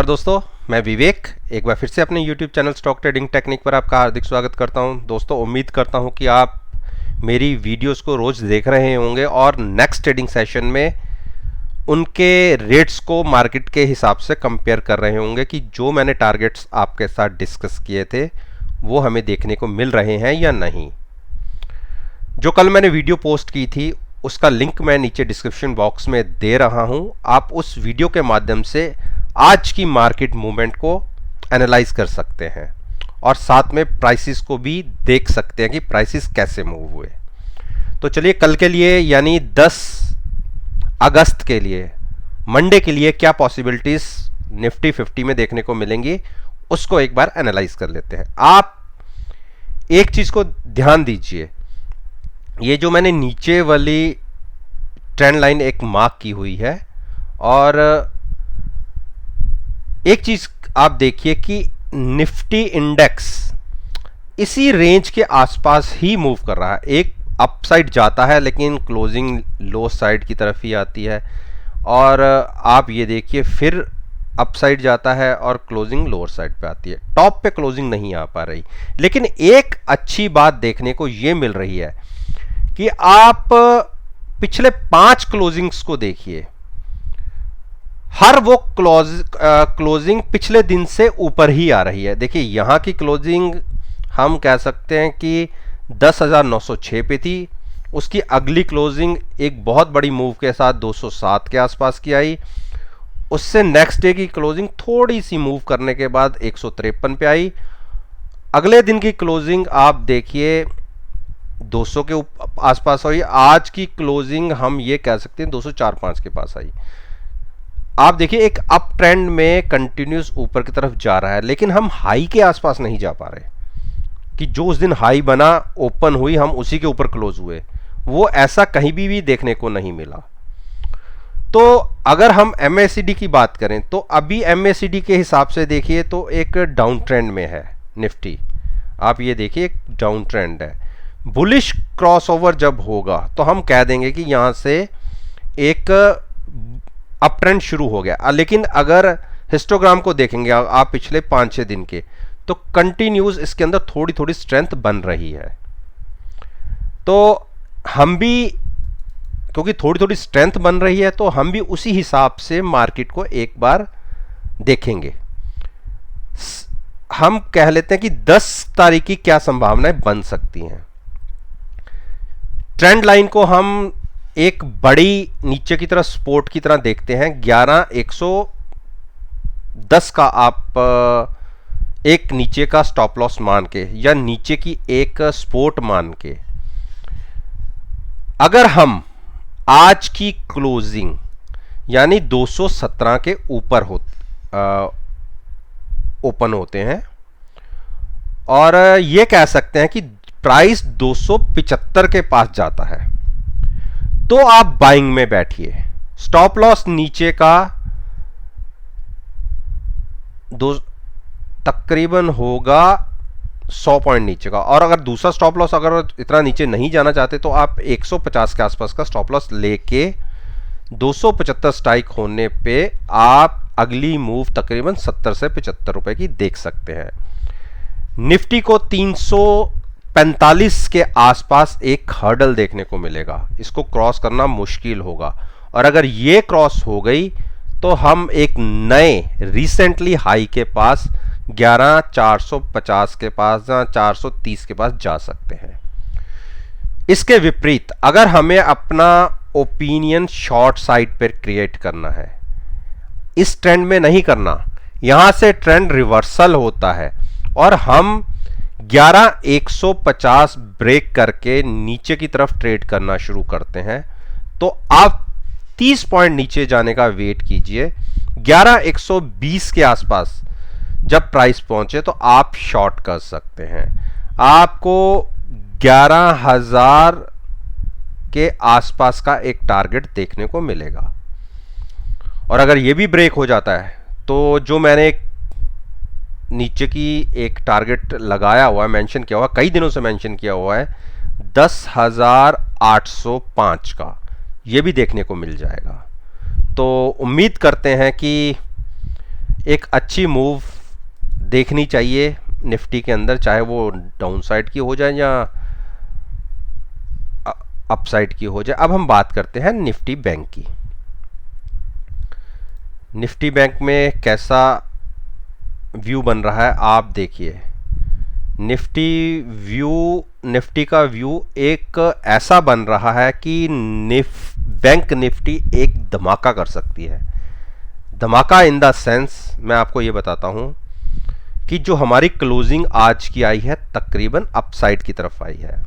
और दोस्तों, मैं विवेक एक बार फिर से अपने YouTube channel stock trading technique पर आपका हार्दिक स्वागत करता हूं। दोस्तों, उम्मीद करता हूं कि आप मेरी वीडियोस को रोज देख रहे होंगे और नेक्स्ट ट्रेडिंग सेशन में उनके रेट्स को मार्केट के हिसाब से कंपेयर कर रहे होंगे कि जो मैंने टारगेट्स आपके साथ डिस्कस किए थे वो हमें देखने को मिल रहे हैं या नहीं। जो कल मैंने वीडियो पोस्ट की थी उसका लिंक मैं नीचे डिस्क्रिप्शन बॉक्स में दे रहा हूं। आप उस वीडियो के माध्यम से आज की मार्केट मूवमेंट को एनालाइज कर सकते हैं और साथ में प्राइसेस को भी देख सकते हैं कि प्राइसेस कैसे मूव हुए। तो चलिए, कल के लिए यानी 10 अगस्त के लिए, मंडे के लिए क्या पॉसिबिलिटीज निफ्टी 50 में देखने को मिलेंगी उसको एक बार एनालाइज कर लेते हैं। आप एक चीज को ध्यान दीजिए, ये जो मैंने नीचे वाली ट्रेंड लाइन एक मार्क की हुई है और एक चीज आप देखिए कि निफ्टी इंडेक्स इसी रेंज के आसपास ही मूव कर रहा है। एक अपसाइड जाता है लेकिन क्लोजिंग लो साइड की तरफ ही आती है, और आप ये देखिए फिर अपसाइड जाता है और क्लोजिंग लोअर साइड पे आती है। टॉप पे क्लोजिंग नहीं आ पा रही, लेकिन एक अच्छी बात देखने को ये मिल रही है कि आप पिछले 5 क्लोजिंग्स को देखिए, हर वो क्लोजिंग पिछले दिन से ऊपर ही आ रही है। देखिए, यहां की क्लोजिंग हम कह सकते हैं कि 10,906 पे थी। उसकी अगली क्लोजिंग एक बहुत बड़ी मूव के साथ 207 के आसपास की आई। उससे नेक्स्ट डे की क्लोजिंग थोड़ी सी मूव करने के बाद 153 पे आई। अगले दिन की क्लोजिंग आप देखिए 200 के आसपास आई। आज की क्लोजिंग हम ये कह सकते हैं 204-5 के पास आई। आप देखिए एक अप ट्रेंड में कंटिन्यूस ऊपर की तरफ जा रहा है, लेकिन हम हाई के आसपास नहीं जा पा रहे कि जो उस दिन हाई बना, ओपन हुई, हम उसी के ऊपर क्लोज हुए। वो ऐसा कहीं भी देखने को नहीं मिला। तो अगर हम MACD की बात करें तो अभी MACD के हिसाब से देखिए तो एक डाउन ट्रेंड में है निफ्टी। आप ये देखिए एक डाउन ट्रेंड है। बुलिश क्रॉसओवर जब होगा तो हम कह देंगे कि यहां से एक अप ट्रेंड शुरू हो गया। लेकिन अगर हिस्टोग्राम को देखेंगे आप पिछले 5-6 दिन के, तो कंटिन्यूस इसके अंदर थोड़ी थोड़ी स्ट्रेंथ बन रही है। तो हम भी, क्योंकि थोड़ी थोड़ी स्ट्रेंथ बन रही है, तो हम भी उसी हिसाब से मार्केट को एक बार देखेंगे। हम कह लेते हैं कि 10 तारीख की क्या संभावनाएं बन सकती हैं। ट्रेंड लाइन को हम एक बड़ी नीचे की तरफ सपोर्ट की तरह देखते हैं। 11,110 का आप एक नीचे का स्टॉप लॉस मान के या नीचे की एक सपोर्ट मान के, अगर हम आज की क्लोजिंग यानी 217 के ऊपर ओपन होते हैं और ये कह सकते हैं कि प्राइस 275 के पास जाता है, तो आप बाइंग में बैठिए। स्टॉप लॉस नीचे का तकरीबन होगा 100 पॉइंट नीचे का, और अगर दूसरा स्टॉप लॉस अगर इतना नीचे नहीं जाना चाहते तो आप 150 के आसपास का स्टॉप लॉस लेके 275 स्ट्राइक होने पे आप अगली मूव तकरीबन 70 से 75 रुपए की देख सकते हैं। निफ्टी को 345 के आसपास एक हर्डल देखने को मिलेगा। इसको क्रॉस करना मुश्किल होगा, और अगर ये क्रॉस हो गई तो हम एक नए रिसेंटली हाई के पास 11,450 के पास या 430 के पास जा सकते हैं। इसके विपरीत अगर हमें अपना ओपिनियन शॉर्ट साइड पर क्रिएट करना है, इस ट्रेंड में नहीं करना, यहां से ट्रेंड रिवर्सल होता है और हम 11,150 ब्रेक करके नीचे की तरफ ट्रेड करना शुरू करते हैं, तो आप 30 पॉइंट नीचे जाने का वेट कीजिए। 11,120 के आसपास जब प्राइस पहुंचे तो आप शॉर्ट कर सकते हैं। आपको 11,000 के आसपास का एक टारगेट देखने को मिलेगा, और अगर ये भी ब्रेक हो जाता है तो जो मैंने नीचे की एक टारगेट लगाया हुआ है, मेंशन किया हुआ, कई दिनों से मेंशन किया हुआ है, 10,805 का, ये भी देखने को मिल जाएगा। तो उम्मीद करते हैं कि एक अच्छी मूव देखनी चाहिए निफ्टी के अंदर, चाहे वो डाउन साइड की हो जाए या अपसाइड की हो जाए। अब हम बात करते हैं निफ्टी बैंक की। निफ्टी बैंक में कैसा व्यू बन रहा है आप देखिए। निफ्टी का व्यू एक ऐसा बन रहा है कि बैंक निफ्टी एक धमाका कर सकती है। धमाका इन द सेंस मैं आपको ये बताता हूं कि जो हमारी क्लोजिंग आज की आई है तकरीबन अपसाइड की तरफ आई है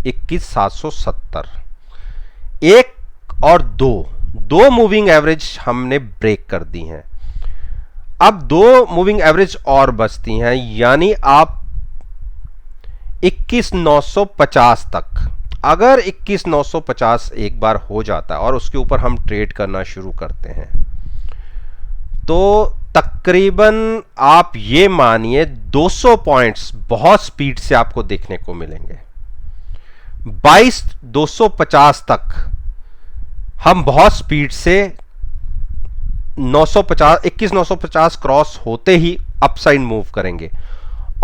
21,770। एक और दो मूविंग एवरेज हमने ब्रेक कर दी हैं। अब दो मूविंग एवरेज और बचती हैं, यानी आप 21,950 तक, अगर 21,950 एक बार हो जाता है और उसके ऊपर हम ट्रेड करना शुरू करते हैं तो तकरीबन आप ये मानिए 200 पॉइंट्स बहुत स्पीड से आपको देखने को मिलेंगे। 22,250 तक हम बहुत स्पीड से 21,950 क्रॉस होते ही अपसाइड मूव करेंगे,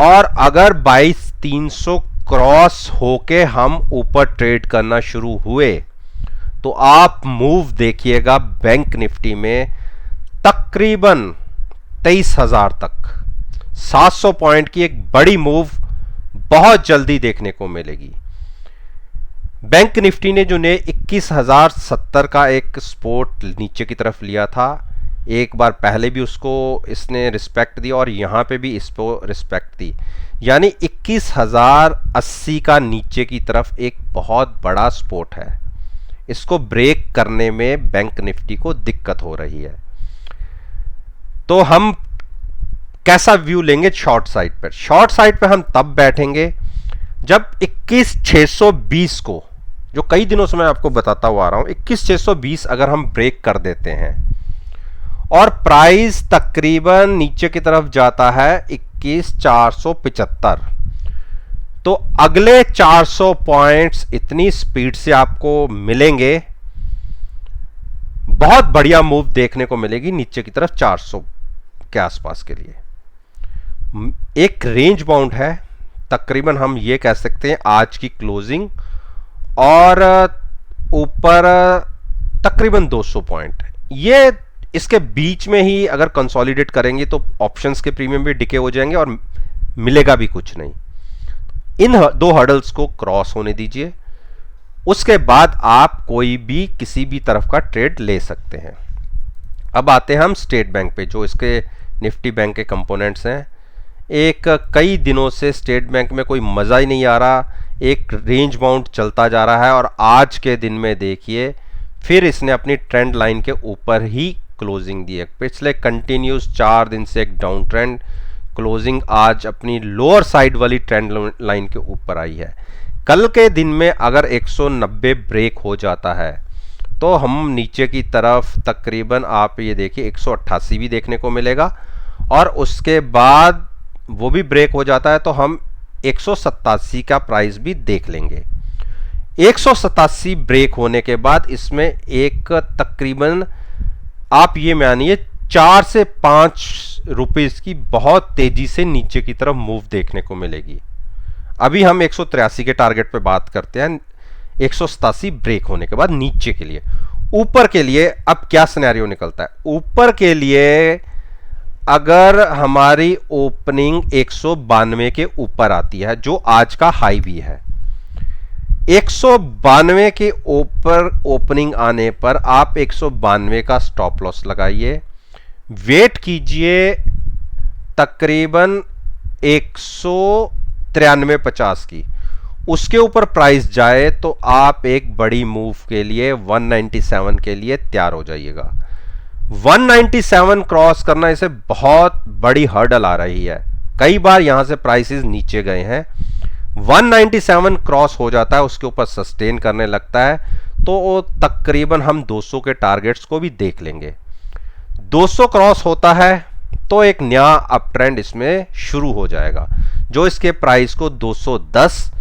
और अगर 22,300 क्रॉस होके हम ऊपर ट्रेड करना शुरू हुए तो आप मूव देखिएगा बैंक निफ्टी में तकरीबन 23,000 तक 700 पॉइंट की एक बड़ी मूव बहुत जल्दी देखने को मिलेगी। बैंक निफ्टी ने जो ने 21,070 का एक सपोर्ट नीचे की तरफ लिया था, एक बार पहले भी उसको इसने रिस्पेक्ट दी और यहां पे भी इसको रिस्पेक्ट दी, यानी 21,080 का नीचे की तरफ एक बहुत बड़ा सपोर्ट है। इसको ब्रेक करने में बैंक निफ्टी को दिक्कत हो रही है। तो हम कैसा व्यू लेंगे शॉर्ट साइड पर? शॉर्ट साइड पर हम तब बैठेंगे जब 21,620 को, जो कई दिनों से मैं आपको बताता हुआ आ रहा हूं, 21,620 अगर हम ब्रेक कर देते हैं और प्राइस तकरीबन नीचे की तरफ जाता है 21,475, तो अगले 400 पॉइंट्स इतनी स्पीड से आपको मिलेंगे, बहुत बढ़िया मूव देखने को मिलेगी नीचे की तरफ 400 के आसपास के लिए। एक रेंज बाउंड है, तकरीबन हम ये कह सकते हैं आज की क्लोजिंग और ऊपर तकरीबन 200 पॉइंट, ये इसके बीच में ही अगर कंसोलिडेट करेंगे तो ऑप्शंस के प्रीमियम भी डिके हो जाएंगे और मिलेगा भी कुछ नहीं। इन दो हर्डल्स को क्रॉस होने दीजिए, उसके बाद आप कोई भी किसी भी तरफ का ट्रेड ले सकते हैं। अब आते हैं हम स्टेट बैंक पे, जो इसके निफ्टी बैंक के कंपोनेंट्स हैं। एक कई दिनों से स्टेट बैंक में कोई मज़ा ही नहीं आ रहा, एक रेंज बाउंड चलता जा रहा है और आज के दिन में देखिए फिर इसने अपनी ट्रेंड लाइन के ऊपर ही क्लोजिंग दी है। पिछले कंटिन्यूस 4 दिन से एक डाउन ट्रेंड, क्लोजिंग आज अपनी लोअर साइड वाली ट्रेंड लाइन के ऊपर आई है। कल के दिन में अगर 190 ब्रेक हो जाता है तो हम नीचे की तरफ तकरीबन आप ये देखिए 188 भी देखने को मिलेगा, और उसके बाद वो भी ब्रेक हो जाता है तो हम 187 का प्राइस भी देख लेंगे। 187 ब्रेक होने के बाद इसमें एक तकरीबन आप ये मानिए 4 से 5 रुपीस की बहुत तेजी से नीचे की तरफ मूव देखने को मिलेगी। अभी हम 183 के टारगेट पे बात करते हैं। 187 ब्रेक होने के बाद नीचे के लिए, ऊपर के लिए अब क्या सिनेरियो निकलता है? ऊपर के लिए अगर हमारी ओपनिंग 192 के ऊपर आती है, जो आज का हाई भी है, 192 के ऊपर ओपनिंग आने पर आप 192 का स्टॉप लॉस लगाइए, वेट कीजिए तकरीबन 193.50 की, उसके ऊपर प्राइस जाए तो आप एक बड़ी मूव के लिए 197 के लिए तैयार हो जाइएगा। 197 क्रॉस करना इसे बहुत बड़ी हर्डल आ रही है, कई बार यहां से प्राइसेस नीचे गए हैं। 197 क्रॉस हो जाता है, उसके ऊपर सस्टेन करने लगता है तो तकरीबन हम 200 के टारगेट्स को भी देख लेंगे। 200 क्रॉस होता है तो एक नया अप ट्रेंड इसमें शुरू हो जाएगा, जो इसके प्राइस को 210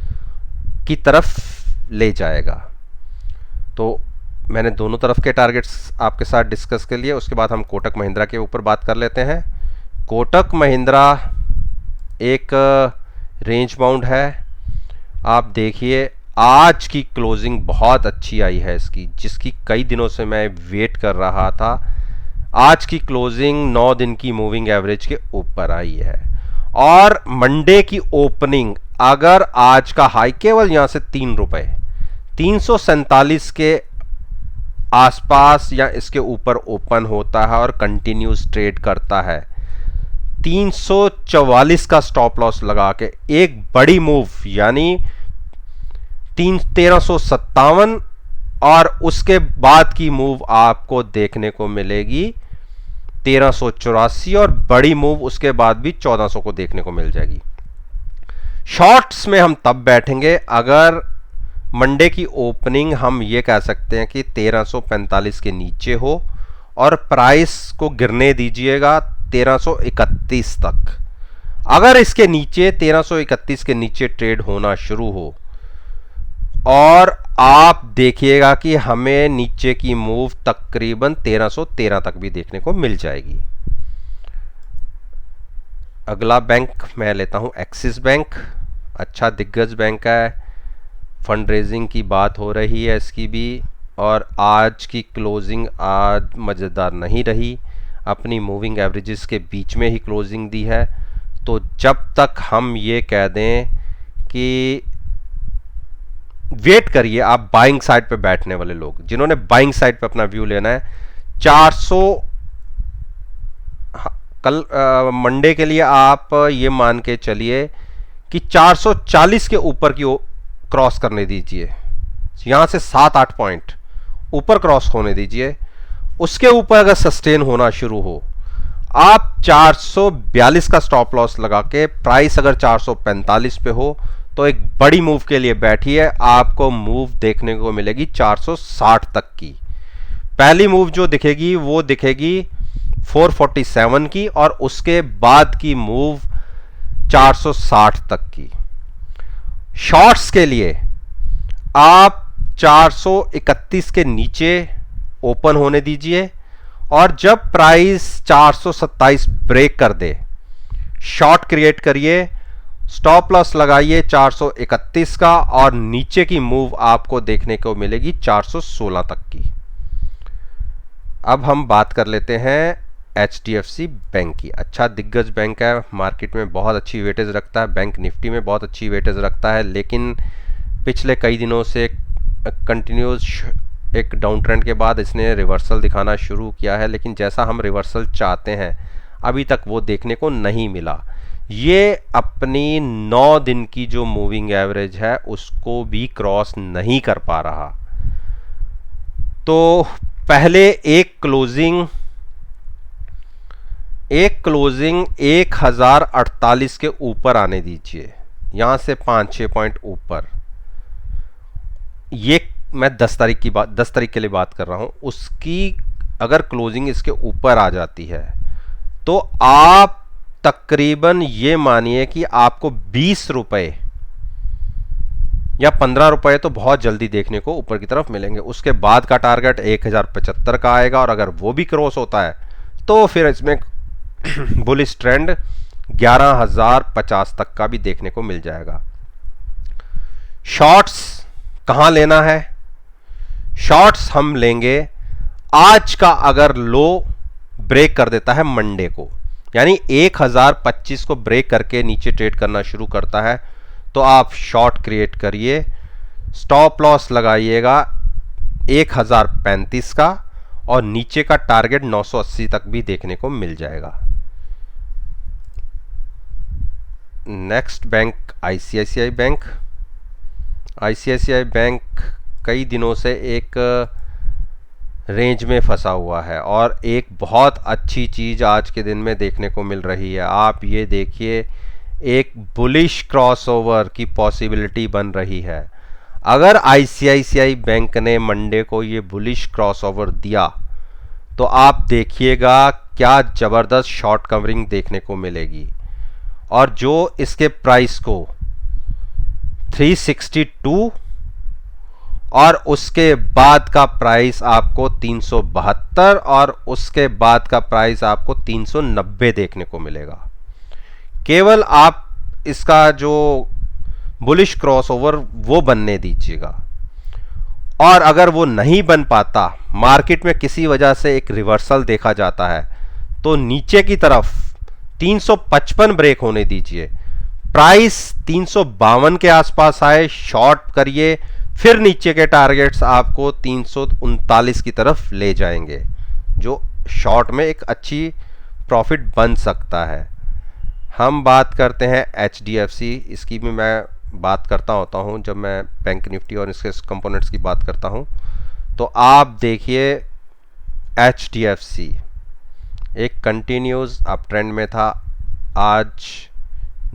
की तरफ ले जाएगा। तो मैंने दोनों तरफ के टारगेट्स आपके साथ डिस्कस कर लिए, उसके बाद हम कोटक महिंद्रा के ऊपर बात कर लेते हैं। कोटक महिंद्रा एक रेंज बाउंड है। आप देखिए आज की क्लोजिंग बहुत अच्छी आई है इसकी, जिसकी कई दिनों से मैं वेट कर रहा था। आज की क्लोजिंग 9 दिन की मूविंग एवरेज के ऊपर आई है और मंडे की ओपनिंग अगर आज का हाई केवल यहां से 3 रुपए 347 के आसपास या इसके ऊपर ओपन होता है और कंटिन्यूस ट्रेड करता है, 344 का स्टॉप लॉस लगा के एक बड़ी मूव यानी 1357 और उसके बाद की मूव आपको देखने को मिलेगी 1384 और बड़ी मूव उसके बाद भी 1400 को देखने को मिल जाएगी। शॉर्ट्स में हम तब बैठेंगे अगर मंडे की ओपनिंग हम ये कह सकते हैं कि 1345 के नीचे हो और प्राइस को गिरने दीजिएगा 1331 तक। अगर इसके नीचे 1331 के नीचे ट्रेड होना शुरू हो और आप देखिएगा कि हमें नीचे की मूव तकरीबन 1313 तक भी देखने को मिल जाएगी। अगला बैंक मैं लेता हूं एक्सिस बैंक। अच्छा दिग्गज बैंक है, फंड रेजिंग की बात हो रही है इसकी भी, और आज की क्लोजिंग आज मज़ेदार नहीं रही, अपनी मूविंग एवरेजेस के बीच में ही क्लोजिंग दी है। तो जब तक हम ये कह दें कि वेट करिए, आप बाइंग साइड पे बैठने वाले लोग जिन्होंने बाइंग साइड पे अपना व्यू लेना है, 400 कल मंडे के लिए आप ये मान के चलिए कि 440 के ऊपर की क्रॉस करने दीजिए, यहां से 7-8 पॉइंट ऊपर क्रॉस होने दीजिए। उसके ऊपर अगर सस्टेन होना शुरू हो, आप 442 का स्टॉप लॉस लगा के प्राइस अगर 445 पे हो तो एक बड़ी मूव के लिए बैठिए। आपको मूव देखने को मिलेगी 460 तक की। पहली मूव जो दिखेगी वो दिखेगी 447 की और उसके बाद की मूव 460 तक की। शॉर्ट्स के लिए आप 431 के नीचे ओपन होने दीजिए और जब प्राइस 427 ब्रेक कर दे, शॉर्ट क्रिएट करिए, स्टॉप लॉस लगाइए 431 का और नीचे की मूव आपको देखने को मिलेगी 416 तक की। अब हम बात कर लेते हैं HDFC बैंक की। अच्छा दिग्गज बैंक है, मार्केट में बहुत अच्छी वेटेज रखता है, बैंक निफ्टी में बहुत अच्छी वेटेज रखता है, लेकिन पिछले कई दिनों से कंटिन्यूस एक डाउन ट्रेंड के बाद इसने रिवर्सल दिखाना शुरू किया है, लेकिन जैसा हम रिवर्सल चाहते हैं अभी तक वो देखने को नहीं मिला। ये अपनी 9 दिन की जो मूविंग एवरेज है उसको भी क्रॉस नहीं कर पा रहा। तो पहले एक क्लोजिंग 1048 के ऊपर आने दीजिए, यहां से 5-6 पॉइंट ऊपर। ये मैं 10 तारीख के लिए बात कर रहा हूं। उसकी अगर क्लोजिंग इसके ऊपर आ जाती है तो आप तकरीबन ये मानिए कि आपको 20 रुपए या 15 रुपए तो बहुत जल्दी देखने को ऊपर की तरफ मिलेंगे। उसके बाद का टारगेट 1075 का आएगा और अगर वो भी क्रॉस होता है तो फिर इसमें बुलिश ट्रेंड 11,050 तक का भी देखने को मिल जाएगा। शॉर्ट्स कहां लेना है? शॉर्ट्स हम लेंगे आज का अगर लो ब्रेक कर देता है मंडे को, यानी 1025 को ब्रेक करके नीचे ट्रेड करना शुरू करता है तो आप शॉर्ट क्रिएट करिए, स्टॉप लॉस लगाइएगा 1035 का और नीचे का टारगेट 980 तक भी देखने को मिल जाएगा। Next bank ICICI bank. ICICI bank कई दिनों से एक रेंज में फंसा हुआ है और एक बहुत अच्छी चीज़ आज के दिन में देखने को मिल रही है। आप ये देखिए, एक बुलिश क्रॉसओवर की पॉसिबिलिटी बन रही है। अगर ICICI बैंक ने मंडे को ये बुलिश क्रॉसओवर दिया तो आप देखिएगा क्या ज़बरदस्त शॉर्ट कवरिंग देखने को मिलेगी और जो इसके प्राइस को 362 और उसके बाद का प्राइस आपको 372 और उसके बाद का प्राइस आपको 390 देखने को मिलेगा। केवल आप इसका जो बुलिश क्रॉसओवर वो बनने दीजिएगा, और अगर वो नहीं बन पाता, मार्केट में किसी वजह से एक रिवर्सल देखा जाता है, तो नीचे की तरफ 355 ब्रेक होने दीजिए, प्राइस 352 के आसपास आए, शॉर्ट करिए, फिर नीचे के टारगेट्स आपको 339 की तरफ ले जाएंगे, जो शॉर्ट में एक अच्छी प्रॉफिट बन सकता है। हम बात करते हैं HDFC, इसकी भी मैं बात करता होता हूं जब मैं बैंक निफ्टी और इसके कंपोनेंट्स की बात करता हूं। तो आप देखिए HDFC एक कंटिन्यूस अप ट्रेंड में था, आज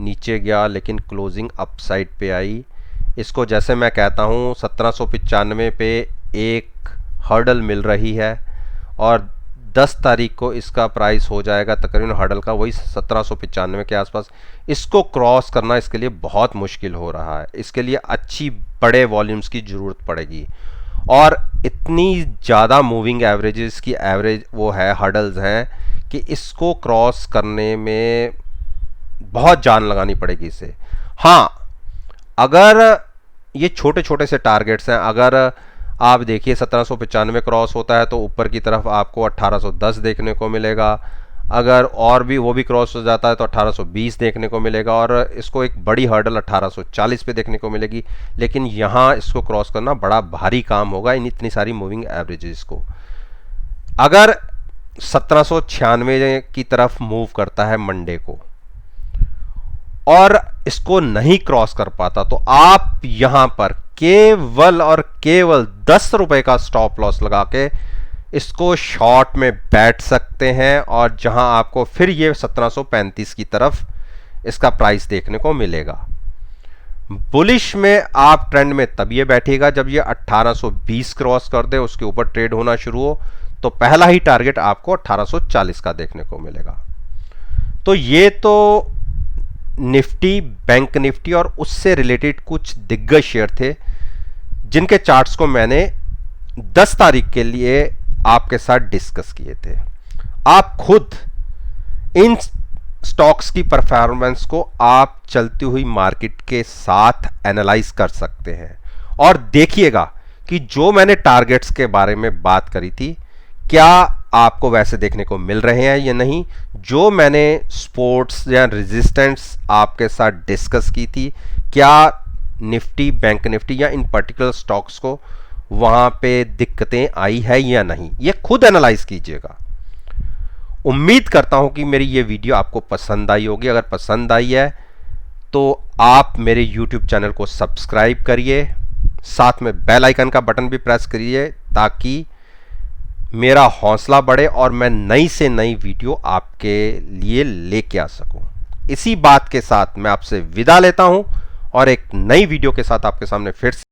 नीचे गया लेकिन क्लोजिंग अप साइड पे आई। इसको जैसे मैं कहता हूँ 1795 पे एक हर्डल मिल रही है और 10 तारीख को इसका प्राइस हो जाएगा तकरीबन हर्डल का वही 1795 के आसपास। इसको क्रॉस करना इसके लिए बहुत मुश्किल हो रहा है, इसके लिए अच्छी बड़े वॉल्यूम्स की ज़रूरत पड़ेगी, और इतनी ज़्यादा मूविंग एवरेजेस की एवरेज वो है, हर्डल्स हैं कि इसको क्रॉस करने में बहुत जान लगानी पड़ेगी इसे। हाँ, अगर ये छोटे छोटे से टारगेट्स हैं, अगर आप देखिए 1795 क्रॉस होता है तो ऊपर की तरफ आपको 1810 देखने को मिलेगा, अगर और भी वो भी क्रॉस हो जाता है तो 1820 देखने को मिलेगा, और इसको एक बड़ी हर्डल 1840 पे देखने को मिलेगी। लेकिन यहाँ इसको क्रॉस करना बड़ा भारी काम होगा इन इतनी सारी मूविंग एवरेजेस को। अगर 1796 की तरफ मूव करता है मंडे को और इसको नहीं क्रॉस कर पाता, तो आप यहां पर केवल और केवल 10 रुपए का स्टॉप लॉस लगा के इसको शॉर्ट में बैठ सकते हैं, और जहां आपको फिर ये 1735 की तरफ इसका प्राइस देखने को मिलेगा। बुलिश में आप ट्रेंड में तब ये बैठेगा जब ये 1820 क्रॉस कर दे, उसके ऊपर ट्रेड होना शुरू हो, तो पहला ही टारगेट आपको 1840 का देखने को मिलेगा। तो ये तो निफ्टी, बैंक निफ्टी और उससे रिलेटेड कुछ दिग्गज शेयर थे जिनके चार्ट्स को मैंने 10 तारीख के लिए आपके साथ डिस्कस किए थे। आप खुद इन स्टॉक्स की परफॉर्मेंस को आप चलती हुई मार्केट के साथ एनालाइज कर सकते हैं, और देखिएगा कि जो मैंने टारगेट्स के बारे में बात करी थी क्या आपको वैसे देखने को मिल रहे हैं या नहीं। जो मैंने सपोर्ट्स या रेजिस्टेंस आपके साथ डिस्कस की थी, क्या निफ्टी, बैंक निफ्टी या इन पर्टिकुलर स्टॉक्स को वहां पे दिक्कतें आई है या नहीं, ये खुद एनालाइज कीजिएगा। उम्मीद करता हूं कि मेरी ये वीडियो आपको पसंद आई होगी। अगर पसंद आई है तो आप मेरे YouTube चैनल को सब्सक्राइब करिए, साथ में बेल आइकन का बटन भी प्रेस करिए ताकि मेरा हौसला बढ़े और मैं नई से नई वीडियो आपके लिए लेके आ सकूं। इसी बात के साथ मैं आपसे विदा लेता हूं और एक नई वीडियो के साथ आपके सामने फिर से